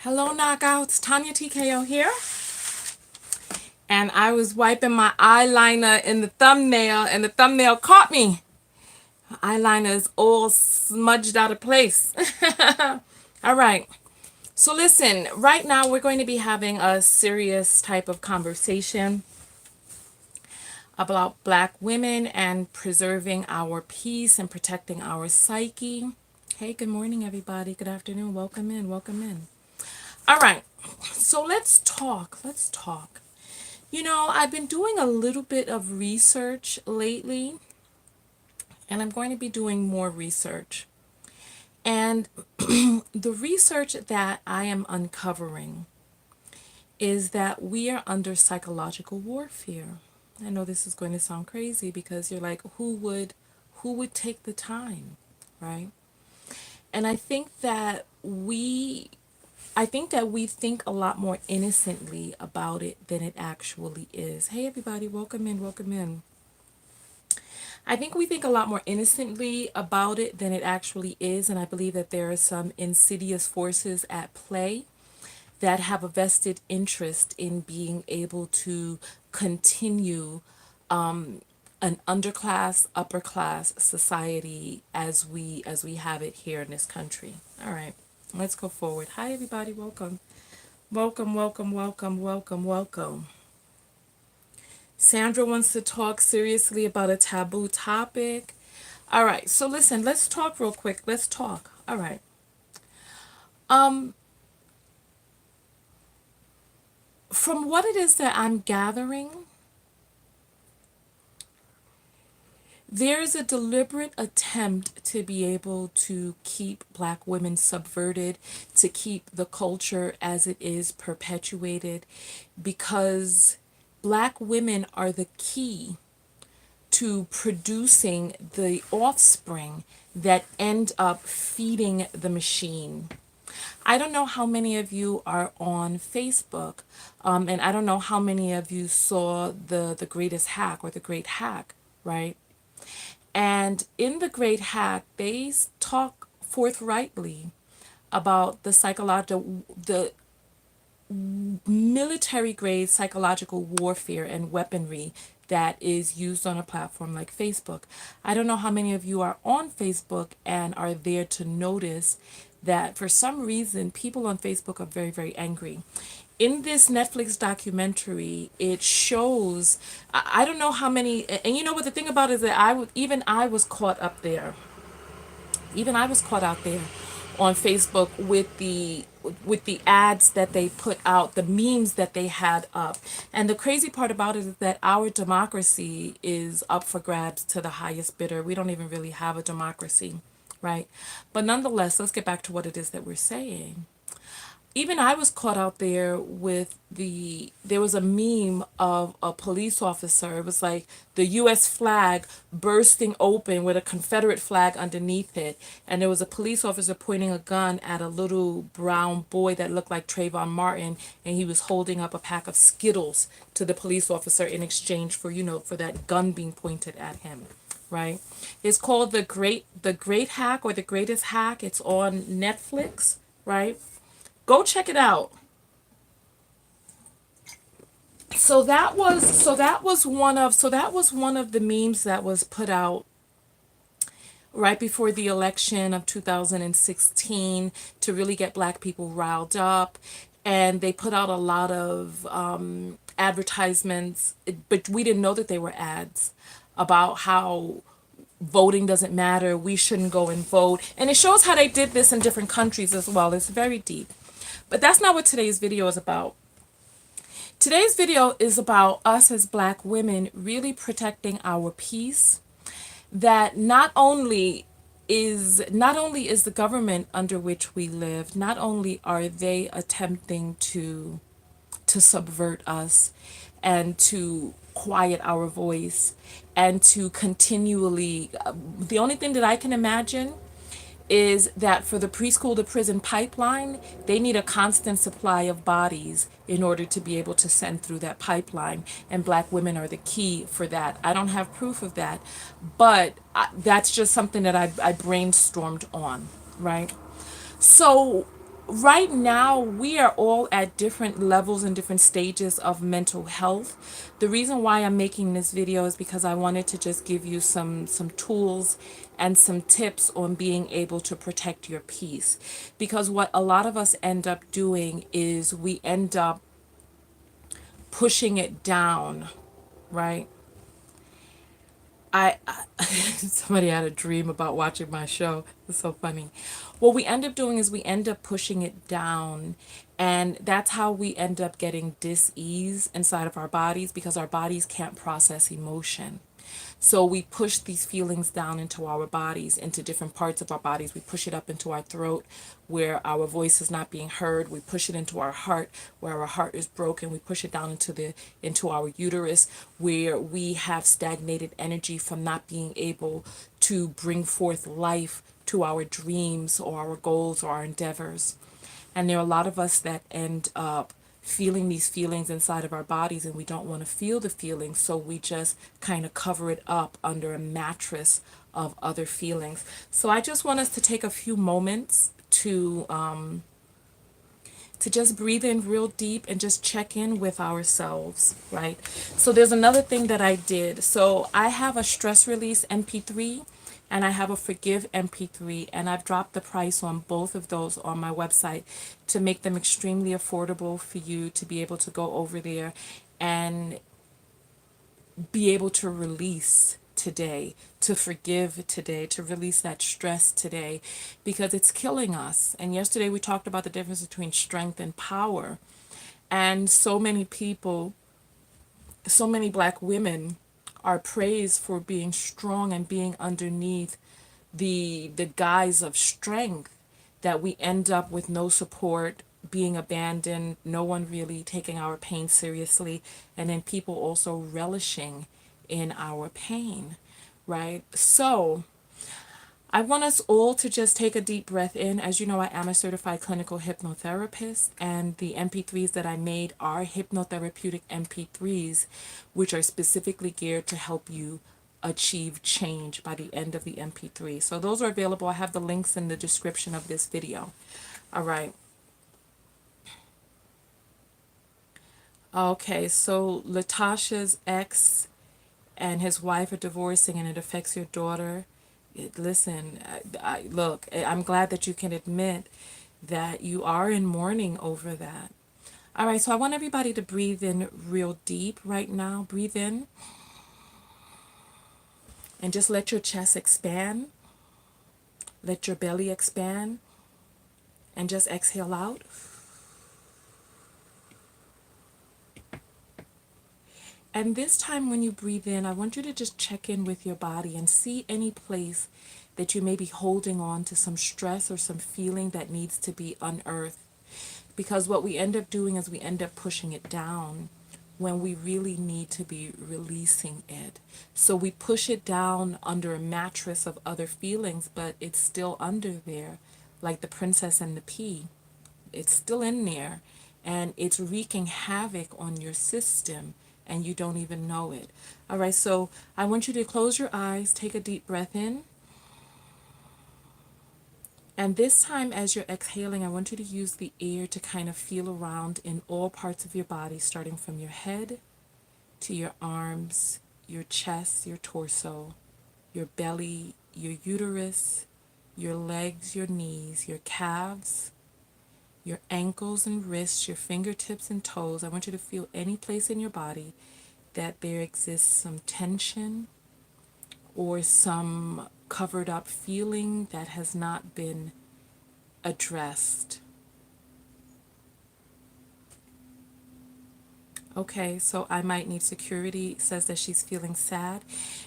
Hello, knockouts. Tonya TKO here. And I was wiping my eyeliner in the thumbnail, and the thumbnail caught me. My eyeliner is all smudged out of place. All right. So, listen, right now we're going to be having a serious type of conversation about Black women and preserving our peace and protecting our psyche. Hey, good morning, everybody. Good afternoon. Welcome in. Welcome in. All right. So, let's talk. Let's talk. I've been doing a little bit of research lately, and I'm going to be doing more research. And the research that I am uncovering is that we are under psychological warfare. I know this is going to sound crazy because you're like, who would take the time, right? And I think that we think a lot more innocently about it than it actually is. Hey everybody, welcome in, welcome in. I think we think a lot more innocently about it than it actually is, and I believe that there are some insidious forces at play that have a vested interest in being able to continue an underclass, upper class society as we have it here in this country. All right, let's go forward. Hi everybody, welcome. Welcome, welcome, welcome, welcome, welcome. Sandra wants to talk seriously about a taboo topic. All right, so listen, let's talk real quick. Let's talk. All right. Um, from what it is that I'm gathering, there's a deliberate attempt to be able to keep Black women subverted, to keep the culture as it is perpetuated, because Black women are the key to producing the offspring that end up feeding the machine. I don't know how many of you are on Facebook, and I don't know how many of you saw the Greatest Hack or the Great Hack, right? And in the Great Hack, they talk forthrightly about the psychological, the military grade psychological warfare and weaponry that is used on a platform like Facebook. I don't know how many of you are on Facebook and are there to notice that for some reason people on Facebook are very, very angry. In this Netflix documentary, it shows, I don't know how many, and you know what the thing about it is that even I was caught up there, even I was caught out there on Facebook with the ads that they put out, the memes that they had up. And the crazy part about it is that our democracy is up for grabs to the highest bidder. We don't even really have a democracy, right? But nonetheless, let's get back to what it is that we're saying. Even I was caught out there with there was a meme of a police officer. It was like the US flag bursting open with a Confederate flag underneath it. And there was a police officer pointing a gun at a little brown boy that looked like Trayvon Martin. And he was holding up a pack of Skittles to the police officer in exchange for, for that gun being pointed at him. Right? It's called the Great Hack or the Greatest Hack. It's on Netflix, right? Go check it out. So that was one of the memes that was put out right before the election of 2016 to really get Black people riled up, and they put out a lot of advertisements, but we didn't know that they were ads about how voting doesn't matter, we shouldn't go and vote, and it shows how they did this in different countries as well. It's very deep. But that's not what today's video is about. Today's video is about us as Black women really protecting our peace. That not only is the government under which we live, not only are they attempting to subvert us and to quiet our voice and to continually, the only thing that I can imagine is that for the preschool to prison pipeline, they need a constant supply of bodies in order to be able to send through that pipeline. And Black women are the key for that. I don't have proof of that, but that's just something that I brainstormed on, right? So right now we are all at different levels and different stages of mental health. The reason why I'm making this video is because I wanted to just give you some tools and some tips on being able to protect your peace, because what a lot of us end up doing is we end up pushing it down, right? Somebody had a dream about watching my show. It's so funny. What we end up doing is we end up pushing it down, and that's how we end up getting dis-ease inside of our bodies, because our bodies can't process emotion. So we push these feelings down into our bodies, into different parts of our bodies. We push it up into our throat where our voice is not being heard. We push it into our heart where our heart is broken. We push it down into our uterus where we have stagnated energy from not being able to bring forth life to our dreams or our goals or our endeavors. And there are a lot of us that end up feeling these feelings inside of our bodies, and we don't want to feel the feelings, so we just kind of cover it up under a mattress of other feelings. So I just want us to take a few moments to just breathe in real deep and just check in with ourselves, right? So there's another thing that I did. So I have a stress release MP3 and I have a forgive MP3, and I've dropped the price on both of those on my website to make them extremely affordable for you to be able to go over there and be able to release today, to forgive today, to release that stress today, because it's killing us. And yesterday we talked about the difference between strength and power. And so many people, so many black women are praised for being strong and being underneath the guise of strength, that we end up with no support, being abandoned, no one really taking our pain seriously, and then people also relishing in our pain, right? So I want us all to just take a deep breath in. As you know, I am a certified clinical hypnotherapist, and the MP3s that I made are hypnotherapeutic MP3s, which are specifically geared to help you achieve change by the end of the MP3. So those are available. I have the links in the description of this video. All right. Okay, so Latasha's ex and his wife are divorcing, and it affects your daughter. Listen, look, I'm glad that you can admit that you are in mourning over that. All right, so I want everybody to breathe in real deep right now. Breathe in and just let your chest expand. Let your belly expand and just exhale out. And this time when you breathe in, I want you to just check in with your body and see any place that you may be holding on to some stress or some feeling that needs to be unearthed. Because what we end up doing is we end up pushing it down when we really need to be releasing it. So we push it down under a mattress of other feelings, but it's still under there, like the princess and the pea. It's still in there, and it's wreaking havoc on your system, and you don't even know it. All right, so I want you to close your eyes, take a deep breath in. And this time, as you're exhaling, I want you to use the air to kind of feel around in all parts of your body, starting from your head to your arms, your chest, your torso, your belly, your uterus, your legs, your knees, your calves, your ankles and wrists, your fingertips and toes. I want you to feel any place in your body that there exists some tension or some covered up feeling that has not been addressed. Okay, so I might need security says that she's feeling sad.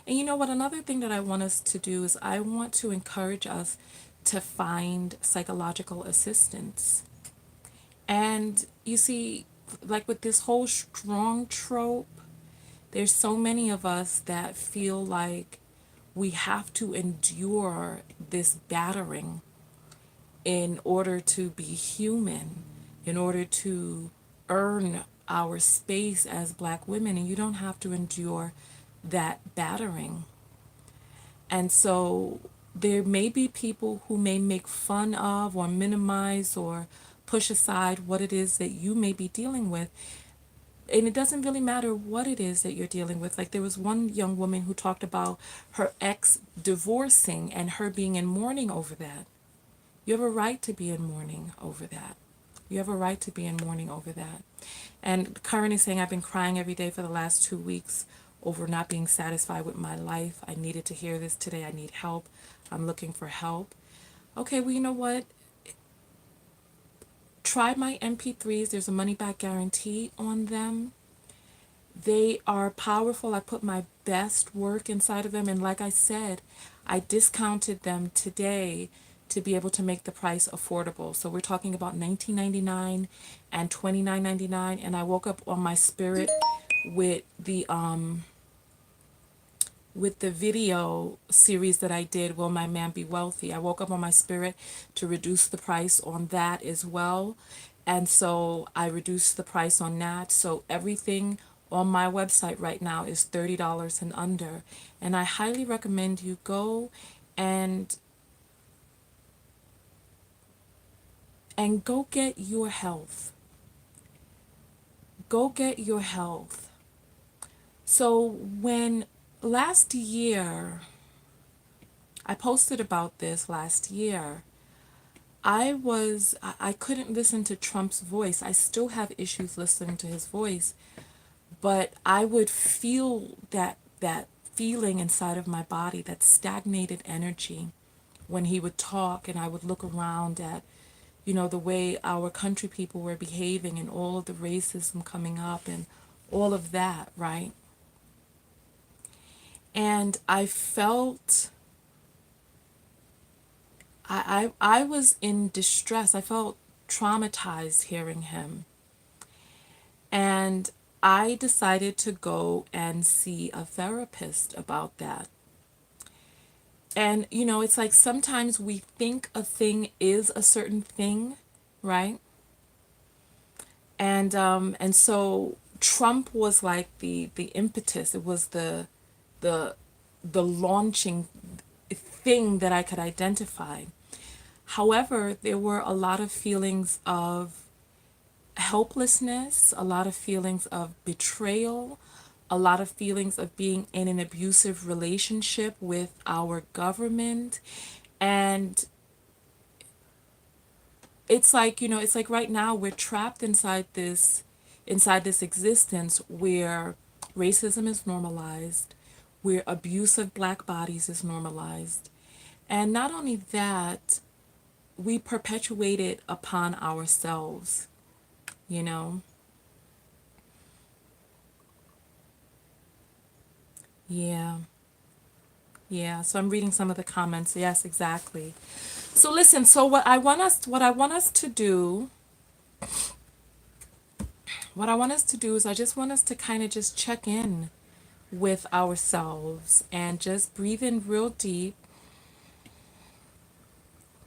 And you know what? Another thing that I want us to do is I want to encourage us to find psychological assistance. And you see, like with this whole strong trope, there's so many of us that feel like we have to endure this battering in order to be human, in order to earn our space as black women, and you don't have to endure that battering. And so there may be people who may make fun of or minimize or push aside what it is that you may be dealing with. And it doesn't really matter what it is that you're dealing with. Like there was one young woman who talked about her ex divorcing and her being in mourning over that. You have a right to be in mourning over that. You have a right to be in mourning over that. And Curran is saying, I've been crying every day for the last 2 weeks over not being satisfied with my life. I needed to hear this today. I need help. I'm looking for help. Okay, well, you know what? Try my MP3s. There's a money back guarantee on them. They are powerful. I put my best work inside of them. And like I said, I discounted them today to be able to make the price affordable. So we're talking about $19.99 and $29.99. And I woke up on my spirit with the video series that I did, Will My Man Be Wealthy? I woke up on my spirit to reduce the price on that as well. And so I reduced the price on that. So everything on my website right now is $30 and under. And I highly recommend you go and go get your health. Go get your health. So when last year, I posted about this last year, I couldn't listen to Trump's voice. I still have issues listening to his voice, but I would feel that feeling inside of my body, that stagnated energy when he would talk, and I would look around at, the way our country people were behaving and all of the racism coming up and all of that, right? And I felt I was in distress. I felt traumatized hearing him. And I decided to go and see a therapist about that. And, it's like sometimes we think a thing is a certain thing, right? And so Trump was like the impetus. It was the the launching thing that I could identify. However, there were a lot of feelings of helplessness, a lot of feelings of betrayal, a lot of feelings of being in an abusive relationship with our government. And it's like, it's like right now we're trapped inside this existence where racism is normalized, where abuse of black bodies is normalized. And not only that, we perpetuate it upon ourselves, you know? Yeah. Yeah. So I'm reading some of the comments. Yes, exactly. So listen, so what I want us to do, is I just want us to kind of just check in with ourselves and just breathe in real deep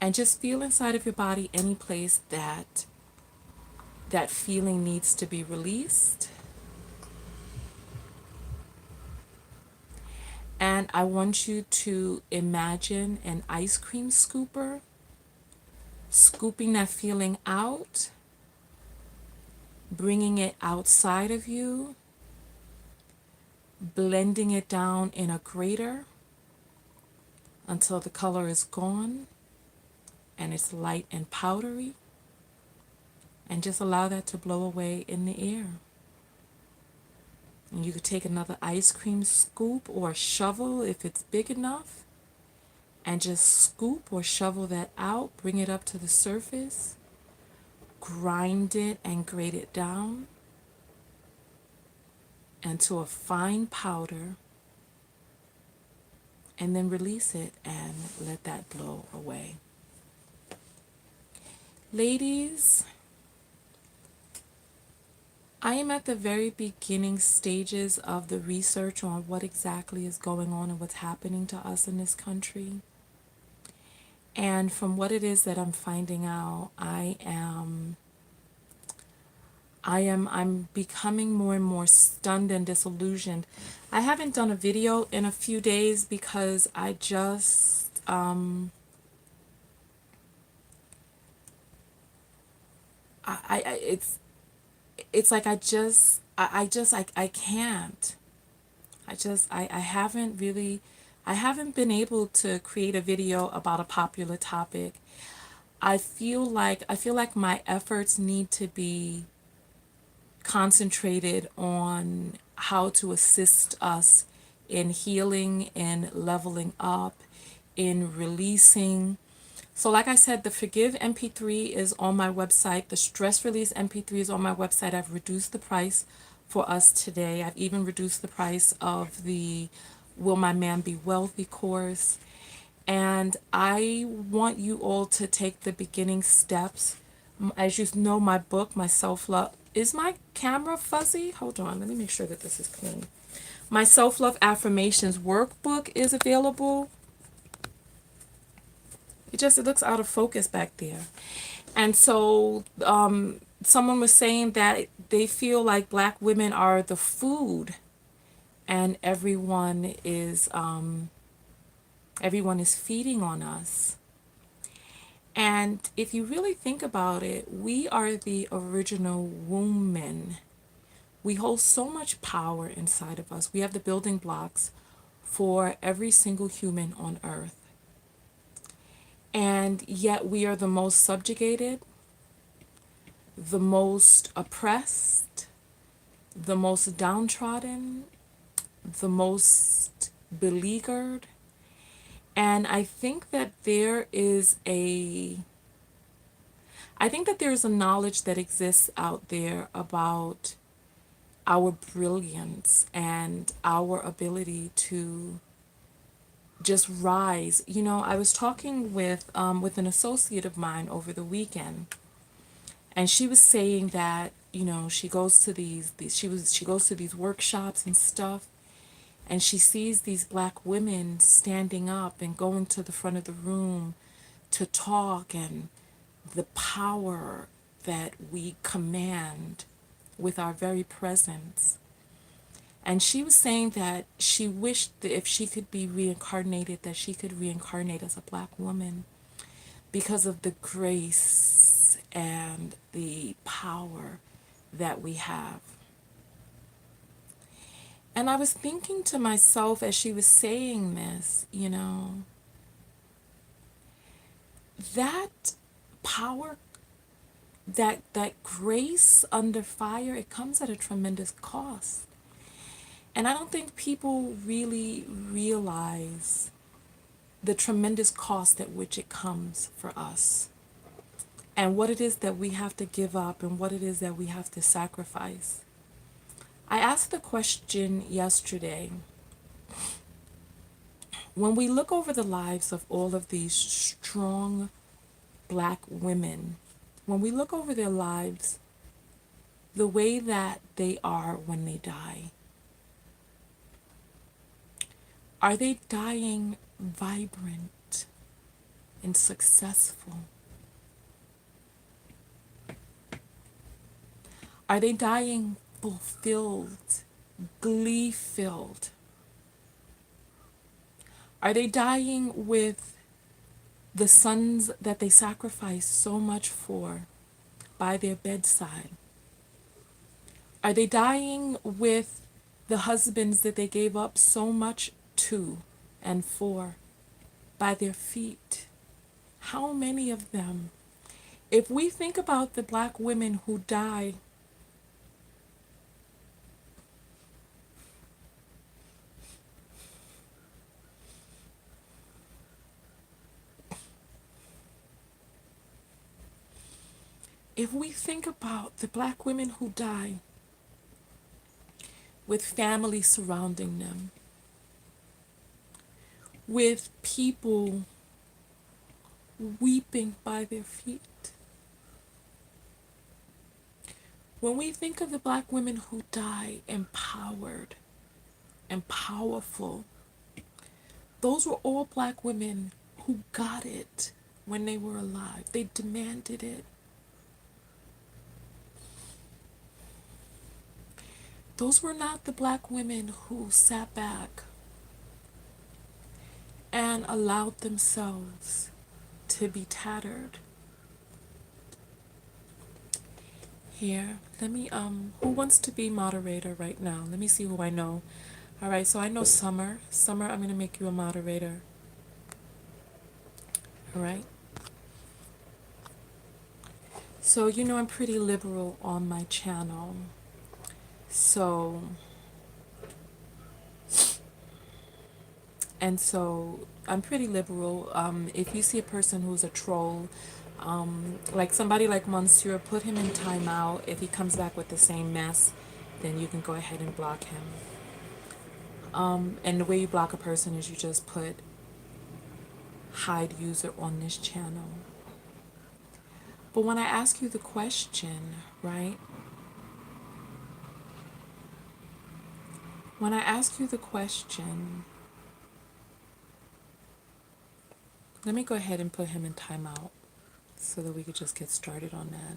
and just feel inside of your body any place that feeling needs to be released. And I want you to imagine an ice cream scooper scooping that feeling out, bringing it outside of you, blending it down in a grater until the color is gone and it's light and powdery, and just allow that to blow away in the air. And you could take another ice cream scoop or a shovel if it's big enough, and just scoop or shovel that out, bring it up to the surface, grind it and grate it down into a fine powder, and then release it and let that blow away. Ladies, I am at the very beginning stages of the research on what exactly is going on and what's happening to us in this country. And from what it is that I'm finding out, I'm becoming more and more stunned and disillusioned. I haven't done a video in a few days because it's like I can't. I haven't really, I haven't been able to create a video about a popular topic. I feel like my efforts need to be concentrated on how to assist us in healing, in leveling up, in releasing. So, like I said, the Forgive MP3 is on my website. The Stress Release MP3 is on my website. I've reduced the price for us today. I've even reduced the price of the Will My Man Be Wealthy course. And I want you all to take the beginning steps. As you know, my book, my self love. Is my camera fuzzy? Hold on, let me make sure that this is clean. My self love affirmations workbook is available. It looks out of focus back there. And so someone was saying that they feel like black women are the food, and everyone is feeding on us. And if you really think about it, we are the original Wombmyn. We hold so much power inside of us. We have the building blocks for every single human on earth. And yet we are the most subjugated, the most oppressed, the most downtrodden, the most beleaguered. And I think that there's a knowledge that exists out there about our brilliance and our ability to just rise. You know, I was talking with an associate of mine over the weekend, and she was saying that, you know, she goes to she goes to these workshops and stuff, and she sees these black women standing up and going to the front of the room to talk, and the power that we command with our very presence. And she was saying that she wished that if she could be reincarnated, that she could reincarnate as a black woman because of the grace and the power that we have. And I was thinking to myself as she was saying this, you know, that power, that grace under fire, it comes at a tremendous cost. And I don't think people really realize the tremendous cost at which it comes for us, and what it is that we have to give up, and what it is that we have to sacrifice. I asked the question yesterday, when we look over the lives of all of these strong black women, when we look over their lives, the way that they are when they die, are they dying vibrant and successful? Are they dying fulfilled, glee filled? Are they dying with the sons that they sacrificed so much for by their bedside? Are they dying with the husbands that they gave up so much to and for by their feet? How many of them? If we think about the black women who die, if we think about the black women who die with family surrounding them, with people weeping by their feet, when we think of the black women who die empowered and powerful, those were all black women who got it when they were alive. They demanded it. Those were not the black women who sat back and allowed themselves to be tattered. Here, let me, who wants to be moderator right now? Let me see who I know. All right, so I know Summer. Summer, I'm going to make you a moderator. All right. So, you know, I'm pretty liberal on my channel. So, I'm pretty liberal. If you see a person who's a troll, like somebody like Monsieur, put him in timeout. If he comes back with the same mess, then you can go ahead and block him. And the way you block a person is you just put hide user on this channel. But when I ask you the question, right? When I ask you the question, let me go ahead and put him in timeout so that we could just get started on that.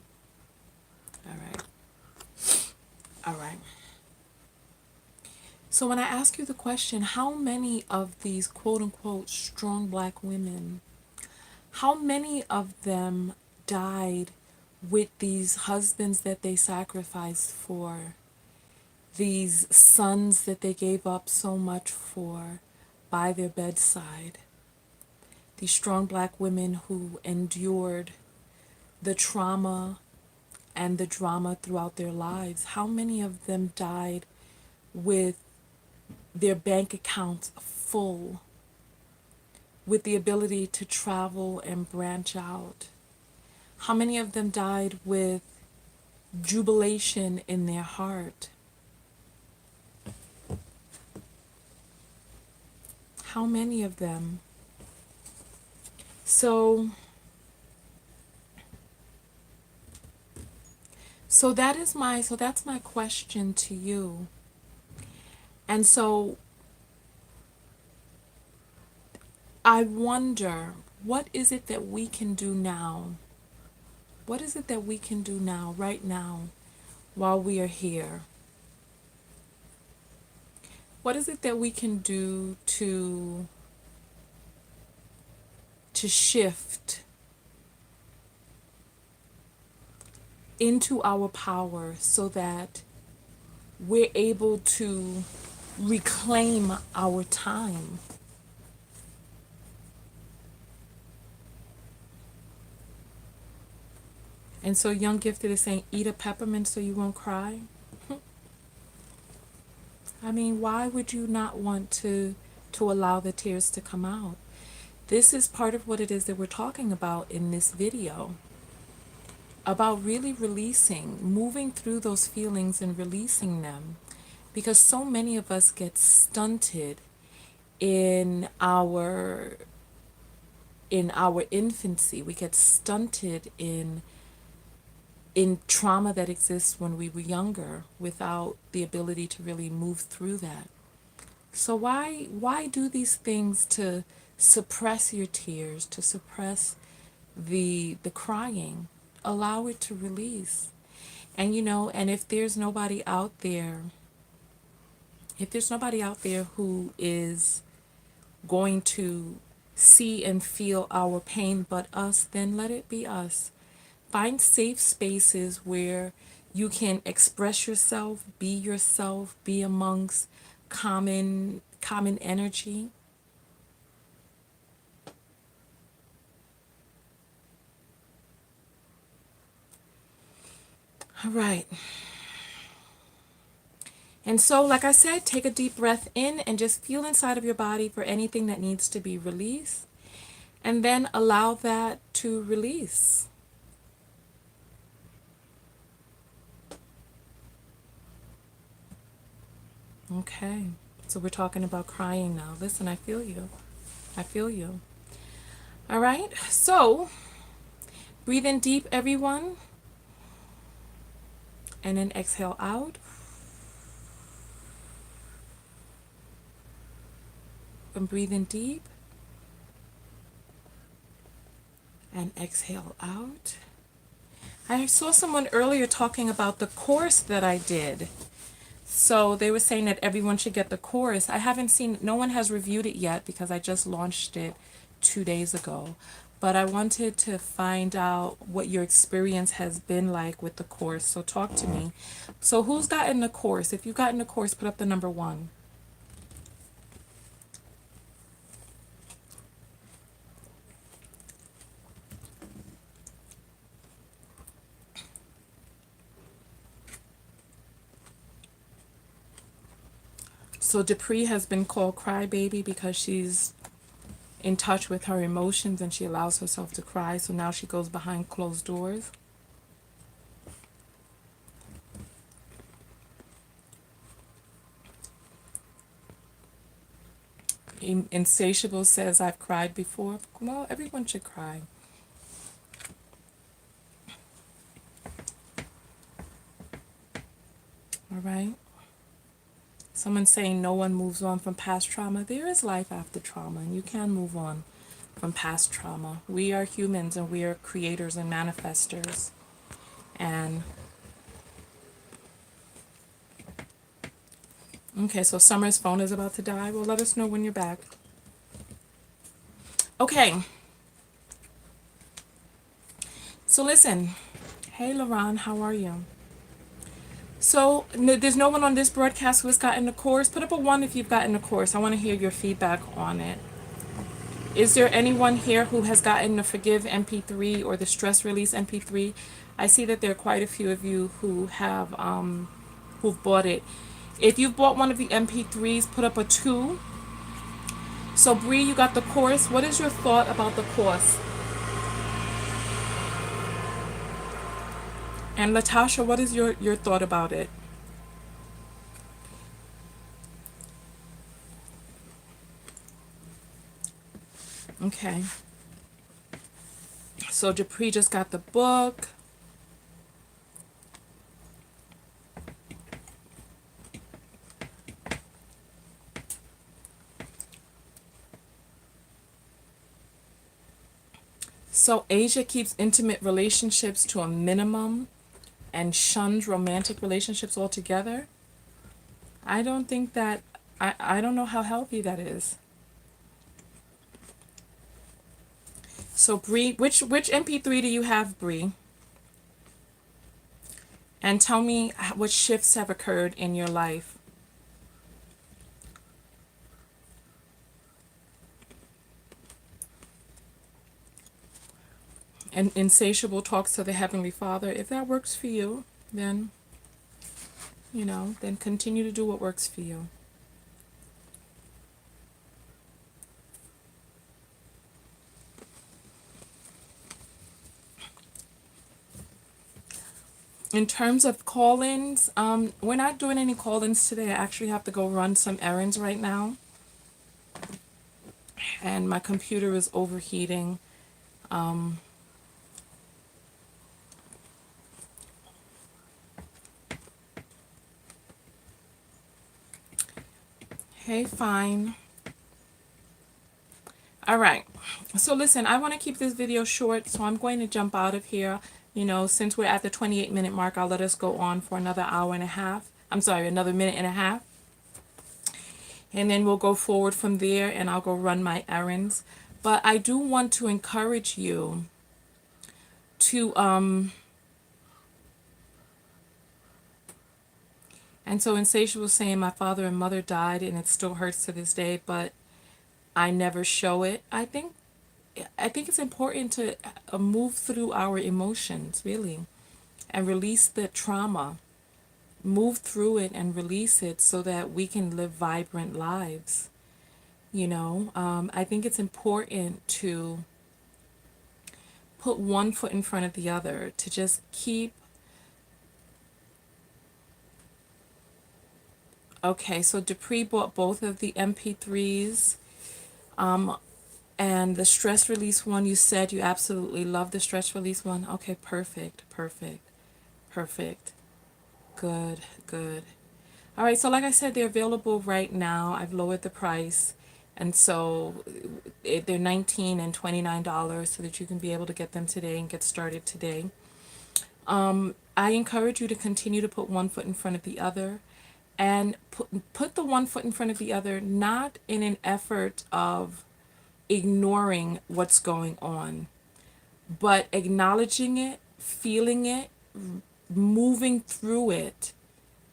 All right. All right. So when I ask you the question, how many of these quote unquote strong black women, how many of them died with these husbands that they sacrificed for, these sons that they gave up so much for by their bedside, these strong black women who endured the trauma and the drama throughout their lives, how many of them died with their bank accounts full, with the ability to travel and branch out? How many of them died with jubilation in their heart? How many of them? So that's my question to you. And so I wonder, what is it that we can do now? What is it that we can do now, right now, while we are here? What is it that we can do to shift into our power so that we're able to reclaim our time? And so Young Gifted is saying, eat a peppermint so you won't cry. I mean, why would you not want to allow the tears to come out? This is part of what it is that we're talking about in this video. About really releasing, moving through those feelings and releasing them. Because so many of us get stunted in our infancy. We get stunted in trauma that exists when we were younger without the ability to really move through that. So why do these things to suppress your tears, to suppress the crying? Allow it to release. And and if there's nobody out there, who is going to see and feel our pain but us, then let it be us. Find safe spaces where you can express yourself, be amongst common energy. All right. And so, like I said, take a deep breath in and just feel inside of your body for anything that needs to be released. And then allow that to release. Okay. So we're talking about crying now. Listen, I feel you. I feel you. All right. So breathe in deep, everyone. And then exhale out. And breathe in deep. And exhale out. I saw someone earlier talking about the course that I did. So they were saying that everyone should get the course. I haven't seen, no one has reviewed it yet because I just launched it 2 days ago. But I wanted to find out what your experience has been like with the course. So talk to me. So who's gotten the course? If you've gotten the course, put up the number 1. So Dupree has been called crybaby because she's in touch with her emotions and she allows herself to cry. So now she goes behind closed doors. Insatiable says, I've cried before. Well, everyone should cry. All right. Someone saying no one moves on from past trauma. There is life after trauma, and you can move on from past trauma. We are humans, and we are creators and manifestors. And okay, so Summer's phone is about to die. Well, let us know when you're back. Okay. So listen. Hey, Lauren, how are you? So there's no one on this broadcast who has gotten the course. Put up a 1 if you've gotten the course. I want to hear your feedback on it. Is there anyone here who has gotten the Forgive MP3 or the Stress Release MP3? I see that there are quite a few of you who have who've bought it. If you've bought one of the MP3s, put up a 2. So Bree, you got the course. What is your thought about the course? And Latasha, what is your thought about it? Okay. So Dupree just got the book. So Asia keeps intimate relationships to a minimum and shuns romantic relationships altogether. I don't think that, I don't know how healthy that is. So Bree, which MP3 do you have, Bree? And tell me what shifts have occurred in your life. And Insatiable talks to the Heavenly Father. If that works for you, then, then continue to do what works for you. In terms of call-ins, we're not doing any call-ins today. I actually have to go run some errands right now. And my computer is overheating. Hey, fine. All right. So listen, I want to keep this video short, so I'm going to jump out of here. Since we're at the 28-minute mark, I'll let us go on for another hour and a half. I'm sorry, another minute and a half. And then we'll go forward from there, and I'll go run my errands. But I do want to encourage you to, and so Insatiable was saying my father and mother died, and it still hurts to this day, but I never show it. I think it's important to move through our emotions, really, and release the trauma. Move through it and release it so that we can live vibrant lives. I think it's important to put one foot in front of the other, to just keep. Okay, so Dupree bought both of the MP3s. And the stress release one, you said you absolutely love the stress release one. Okay, perfect. Good, good. All right, so like I said, they're available right now. I've lowered the price. And so they're $19 and $29 so that you can be able to get them today and get started today. I encourage you to continue to put one foot in front of the other and put the one foot in front of the other, not in an effort of ignoring what's going on, but acknowledging it, feeling it, moving through it,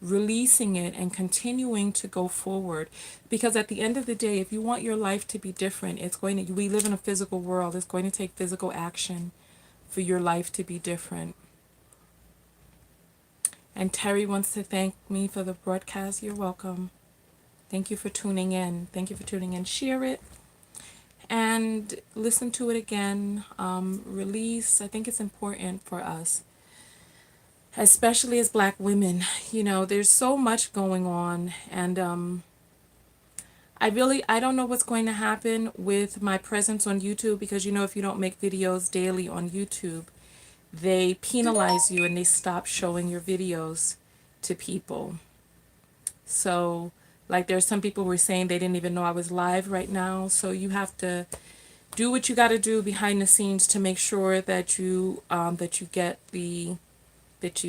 releasing it, and continuing to go forward. Because at the end of the day, if you want your life to be different, it's going to, we live in a physical world, it's going to take physical action for your life to be different. And Terry wants to thank me for the broadcast. You're welcome. Thank you for tuning in. Thank you for tuning in. Share it and listen to it again. Release. I think it's important for us, especially as Black women. You know, there's so much going on, and I don't know what's going to happen with my presence on YouTube, because you know, if you don't make videos daily on YouTube, they penalize you and they stop showing your videos to people. So, like, there's some people who were saying they didn't even know I was live right now. So you have to do what you got to do behind the scenes to make sure that you get the that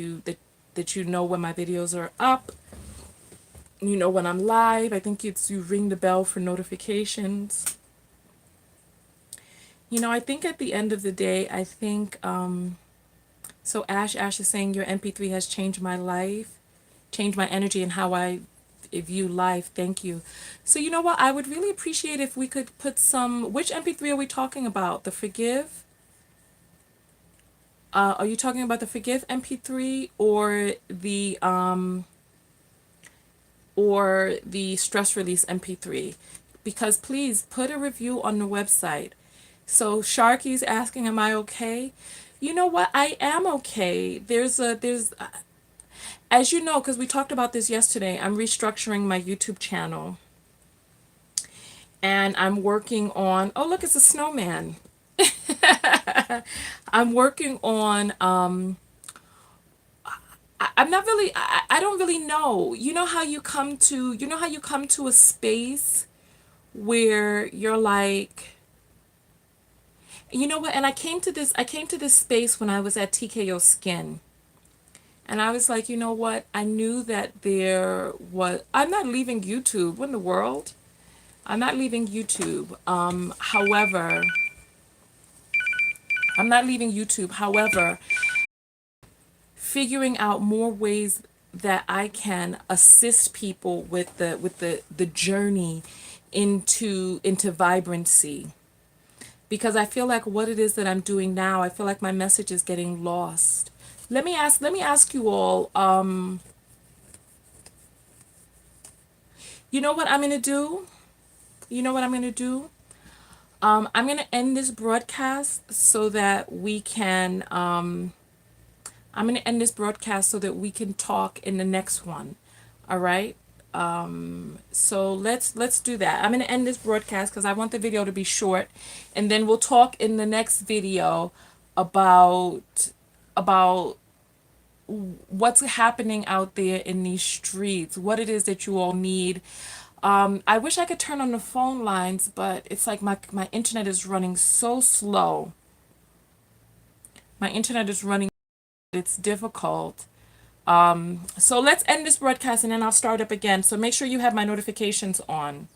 you know when my videos are up. You know when I'm live. I think it's you ring the bell for notifications. You know, I think at the end of the day, I think so Ash is saying your MP3 has changed my life, changed my energy and how I view life. Thank you. So you know what? I would really appreciate if we could put some, which MP3 are we talking about? The Forgive? Are you talking about the Forgive MP3 or the Stress Release MP3? Because please put a review on the website. So Sharky's asking, am I okay? You know what? I am okay. There's as you know, because we talked about this yesterday, I'm restructuring my YouTube channel. And I'm working on, oh, look, it's a snowman. I'm working on, I'm not really, I don't really know. You know how you come to a space where you're like, you know what? And I came to this space when I was at TKO Skin. And I was like, you know what? I knew that I'm not leaving YouTube. What in the world? I'm not leaving YouTube. However, I'm not leaving YouTube. However, figuring out more ways that I can assist people with the journey into vibrancy. Because I feel like what it is that I'm doing now, I feel like my message is getting lost. Let me ask you all, you know what I'm gonna do? You know what I'm gonna do? I'm gonna end this broadcast so that we can I'm gonna end this broadcast so that we can talk in the next one. All right? So let's do that. I'm gonna end this broadcast because I want the video to be short, and then we'll talk in the next video about what's happening out there in these streets, what it is that you all need. I wish I could turn on the phone lines, but it's like my internet is running so slow. My internet is running, it's difficult. So let's end this broadcast and then I'll start up again. So make sure you have my notifications on.